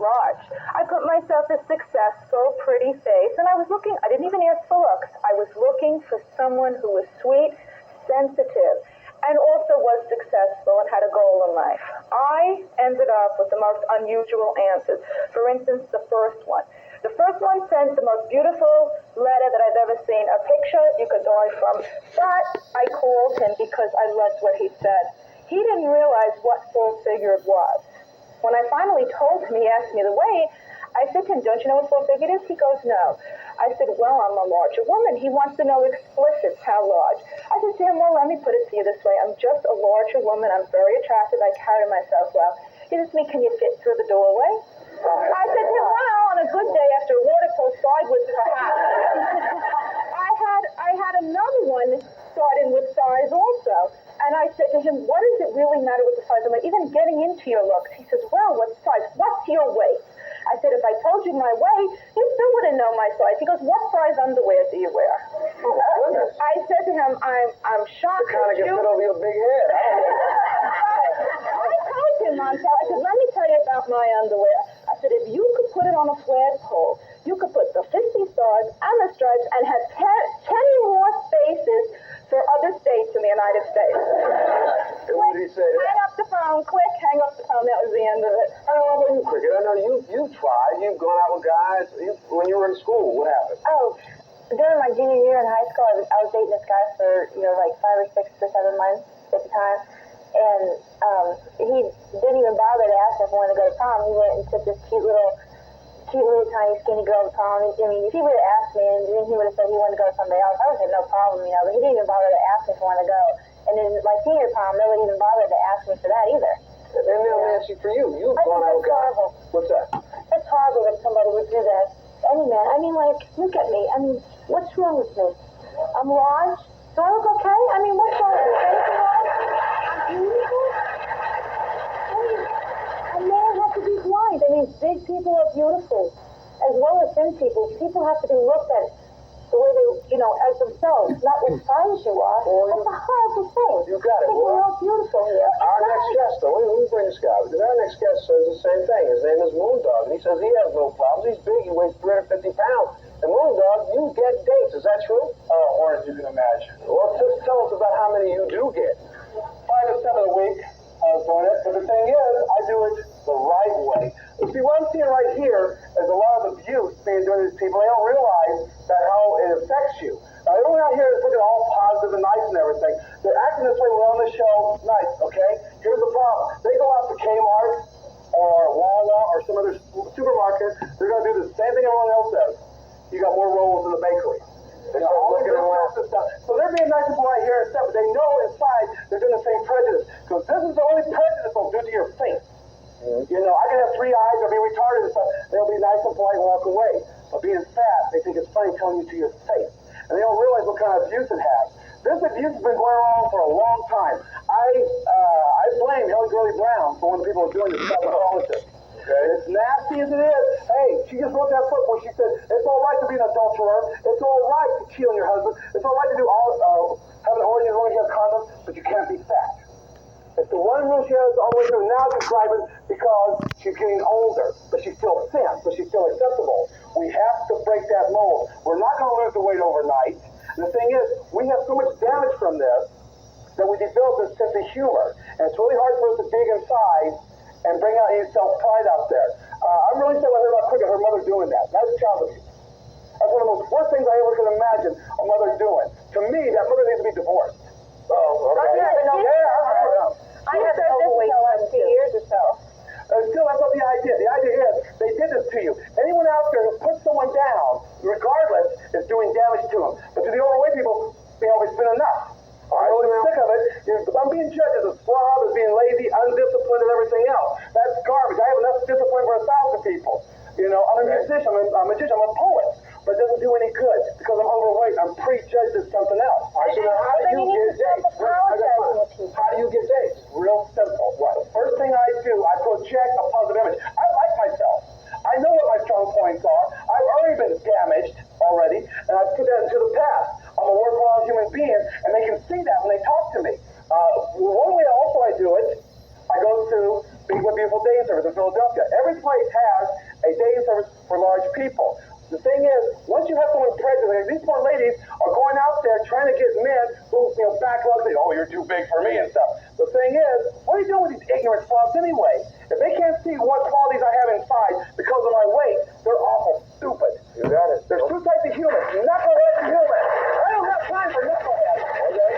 large. I put myself a successful, pretty face, and I didn't even ask for looks. I was looking for someone who was sweet, sensitive, and also was successful and had a goal in life. I ended up with the most unusual answers. For instance, the first one. The first one sent the most beautiful letter that I've ever seen. A picture you could die from. But I called him because I loved what he said. He didn't realize what full figure it was. When I finally told him, he asked me the weight. I said to him, don't you know what full figure it is? He goes, no. I said, well, I'm a larger woman. He wants to know explicit how large. I said to him, well, let me put it to you this way. I'm just a larger woman. I'm very attractive. I carry myself well. He says to me, can you fit through the doorway? I said to him, well, on a good day after a water pulls sideways, perhaps. I had another one starting with size also. And I said to him, what does it really matter with the size? I'm like, even getting into your looks. He says, well, what size? What's your weight? I said, if I told you my weight, you still wouldn't know my size. He goes, what size underwear do you wear? I said to him, I'm shocked. You kind of get fit over your big head. I told him, Montel, I said, let me tell you about my underwear. I said, if you could put it on a flagpole, you could put the 50 stars and the stripes and have 10 more spaces for other states in the United States. What did he say? Hang up the phone, quick, hang up the phone. That was the end of it. I don't know about you, Cricket. I know you've tried. You've gone out with guys. When you were in school, what happened? Oh, during my junior year in high school, I was dating this guy for, like 5 or 6 or 7 months at the time. And he didn't even bother to ask me if I wanted to go to prom. He went and took this cute little tiny skinny girl to prom. I mean, if he would have asked me and then he would have said he wanted to go to somebody else, I would have had no problem, but he didn't even bother to ask me if I wanted to go. And then my senior prom, nobody even bothered to ask me for that either. And then Nancy, for you, you've gone out with guys. What's that? It's horrible that somebody would do that. Any man. I mean, like, look at me. I mean, what's wrong with me? I'm large. Do I look okay? I mean, what's wrong with me? Anything wrong? I'm beautiful? A man has to be blind. I mean, big people are beautiful, as well as thin people. People have to be looked at the way they, as themselves, not what size you are. That's a horrible thing. You got it. We're all beautiful here. Our next guest, though, let me bring this guy, because our next guest says the same thing. His name is Moondog, and he says he has no problems. He's big. He weighs 350 pounds. And Moondog, you get dates. Is that true? Or as you can imagine. Well, just tell us about how many you do get. 5 to 7 a week. I was doing it. But the thing is, I do it the right way. You see, what I'm seeing right here is a lot of abuse being done to these people. They don't realize that how it affects you. Now, everyone out here is looking all positive and nice and everything. They're acting this way. We're on the show. Nice, okay? Here's the problem. They go out to Kmart or Wawa or some other supermarket. They're going to do the same thing everyone else does. You got more rolls in the bakery. All the good stuff. So they're being nice and polite here and stuff, but they know inside they're doing the same prejudice. Because this is the only prejudice they'll do to your face. I can have 3 eyes or be retarded and stuff. They'll be nice and polite and walk away. But being fat, they think it's funny telling you to your face. And they don't realize what kind of abuse it has. This abuse has been going on for a long time. I blame Helen Gurley Brown for when people are doing this stuff with politics. Okay. As nasty as it is, hey, she just wrote that book where she said, it's all right to be an adulterer, it's all right to cheat on your husband, it's all right to do have an orgy as long as you have condoms, but you can't be fat. It's the one rule she has all the way through. Now she's driving because she's getting older, but she's still thin, so she's still acceptable. We have to break that mold. We're not going to lose the weight overnight. And the thing is, we have so much damage from this that we develop this sense of humor. And it's really hard for us to dig inside and bring out any self-pride out there. I'm really sad when I heard about Cricket, her mother doing that. That's child abuse. That's one of the most worst things I ever could imagine a mother doing. To me, that mother needs to be divorced. Oh, okay. I have heard this for 2 years or so. Still, that's not the idea. The idea is, they did this to you. Anyone out there who puts someone down, regardless, is doing damage to them. But to the overweight people, it's been enough. I'm really sick of it. I'm being judged as a slob, as being lazy, undisciplined, and everything else. That's garbage. I have enough discipline for 1,000 people. I'm a musician, I'm a magician, I'm a poet. But it doesn't do any good because I'm overweight. I'm prejudged as something else. All right, so now how do you get dates? How do you get dates? Real simple. Well, the first thing I do, I project a positive image. I like myself. I know what my strong points are. I've already been damaged already, and I've put that into the past. I'm a worthwhile human being, and they can see that when they talk to me. One way also I do it, I go to Big Beautiful Day Service in Philadelphia. Every place has has a dating service for large people. The thing is, once you have someone pregnant, like these poor ladies are going out there trying to get men who, back up and say, oh, you're too big for me and stuff. The thing is, what are you doing with these ignorant slobs anyway? If they can't see what qualities I have inside because of my weight, they're awful stupid. You got it. There's two types of humans, knuckleheads and humans. I don't have time for knuckleheads. Okay?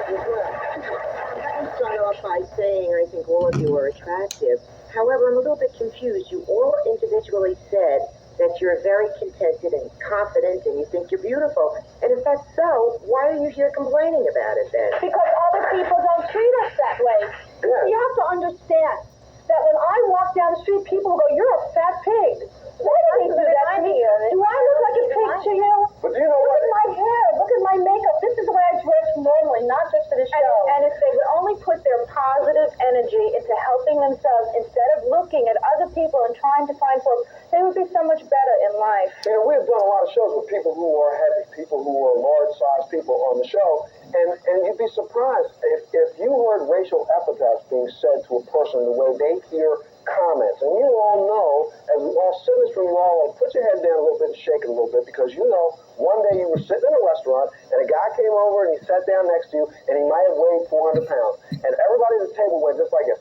Let me start off by saying I think all of you are attractive. However, I'm a little bit confused. You all individually said that you're very contented and confident and you think you're beautiful. And if that's so, why are you here complaining about it then? Because other people don't treat us that way. Yeah. You have to understand that when I walk down the street, people go, "You're a fat pig." Why do they do that to me? Do I look like a pig to you? But do you know Look what? at my hair. Look at my makeup. This is the way I dress normally, not just for the show. And if they would only put their positive energy into helping themselves instead of looking at other people and trying to find faults, they would be so much better in life. We've done a lot of shows with people who are heavy, people who are large-sized people on the show, and you'd be surprised if you heard racial epithets being said to a person the way they hear comments. And you all know, as we all sit in this room, you all put your head down a little bit and shake it a little bit, because you know one day you were sitting in a restaurant and a guy came over and he sat down next to you and he might have weighed 400 pounds. And everybody at the table went just like this.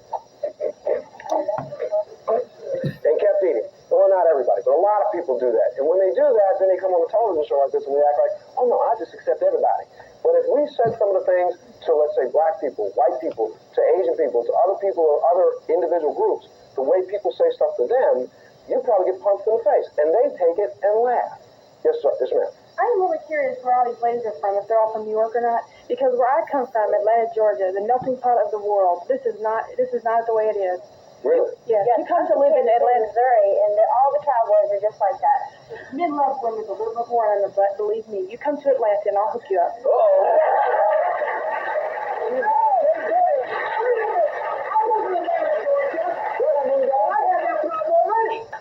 And kept eating. Well, not everybody, but a lot of people do that. And when they do that, then they come on a television show like this and we act like, oh no, I just accept everybody. But if we said some of the things to, let's say, black people, white people, to Asian people, to other people or other individual groups, the way people say stuff to them, you probably get punched in the face. And they take it and laugh. Yes, sir. Yes, ma'am. I am really curious where all these ladies are from, if they're all from New York or not, because where I come from, Atlanta, Georgia, the melting pot of the world, this is not the way it is. Really? Yes, you come to live in Atlanta. Missouri, and all the cowboys are just like that. Men love women a little bit more on the butt, believe me. You come to Atlanta and I'll hook you up.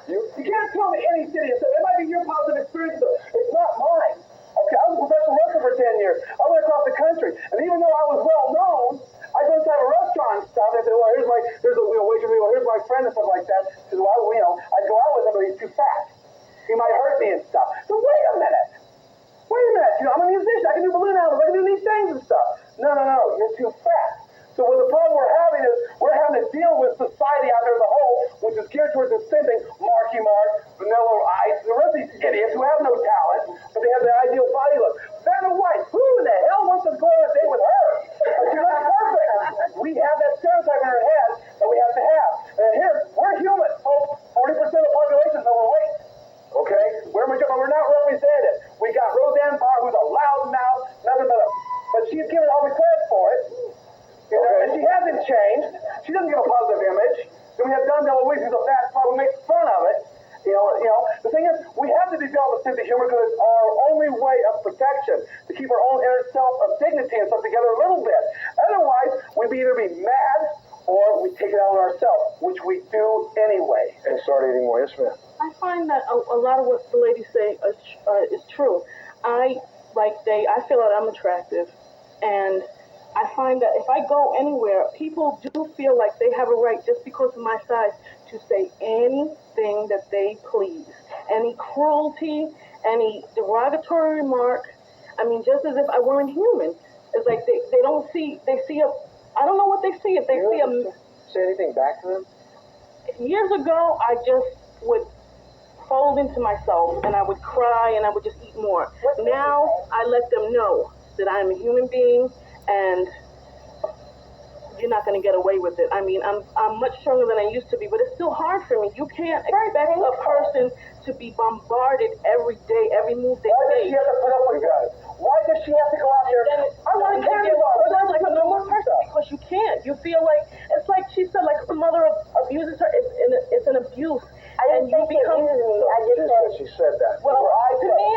You can't tell me any city. It might be your positive experience, but it's not mine. Okay, I was a professional wrestler for 10 years. I went across the country, and even though I was well known, I go inside a restaurant and stuff, and they say, well, here's a waitress, here's my friend and stuff like that. Because I'd go out with him, but he's too fat. He might hurt me and stuff. So wait a minute. I'm a musician. I can do balloon albums. I can do these things and stuff. No, you're too fat. So what the problem we're having is we're having to deal with society out there as a whole, which is geared towards the same thing, Marky Mark, Vanilla Ice, the rest of these idiots who have no talent, but they have the ideal body look. Vanna White, who in the hell wants to go on a date with her? She looks perfect. We have that stereotype in our head that we have to have. And here, we're human, folks. 40% of the population is overweight. Okay? We're not represented. We got Roseanne Barr, who's a loud mouth, nothing but she's given all the credit for it. You know, and she hasn't changed. She doesn't give a positive image. Then we have Don DeLuise, who's a fat spot, who makes fun of it. You know, the thing is, we have to develop a sense of humor because it's our only way of protection to keep our own inner self of dignity and stuff together a little bit. Otherwise, we'd either be mad or we take it out on ourselves, which we do anyway. And start eating more. Yes, ma'am. I find that a lot of what the ladies say is true. I feel that I'm attractive, and I find that if I go anywhere, people do feel like they have a right, just because of my size, to say anything that they please. Any cruelty, any derogatory remark. I mean, just as if I weren't human. It's like they don't see, they see a, I don't know what they see. If they see a... Say anything back to them? Years ago, I just would fold into myself, and I would cry, and I would just eat more. Now, I let them know that I'm a human being, and you're not going to get away with it. I mean, I'm much stronger than I used to be, but it's still hard for me. You can't expect a person to be bombarded every day, every move they Why does make. she have to put up with that? Why does she have to go out here? I want a candy bar. It's like a normal person, because you can't. You feel like, it's like she said, like her mother abuses her. It's an abuse. I didn't think it abuses me. I just said... She said that. Well, to me,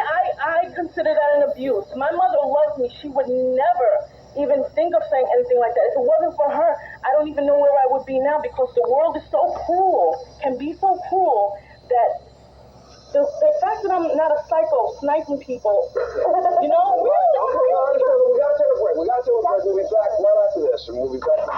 I consider that an abuse. My mother loves me. She would never even think of saying anything like that. If it wasn't for her, I don't even know where I would be now, because the world is so cruel, can be so cruel, that the fact that I'm not a psycho sniping people, you know, We gotta take a break. We'll be back right after this, and we'll be back.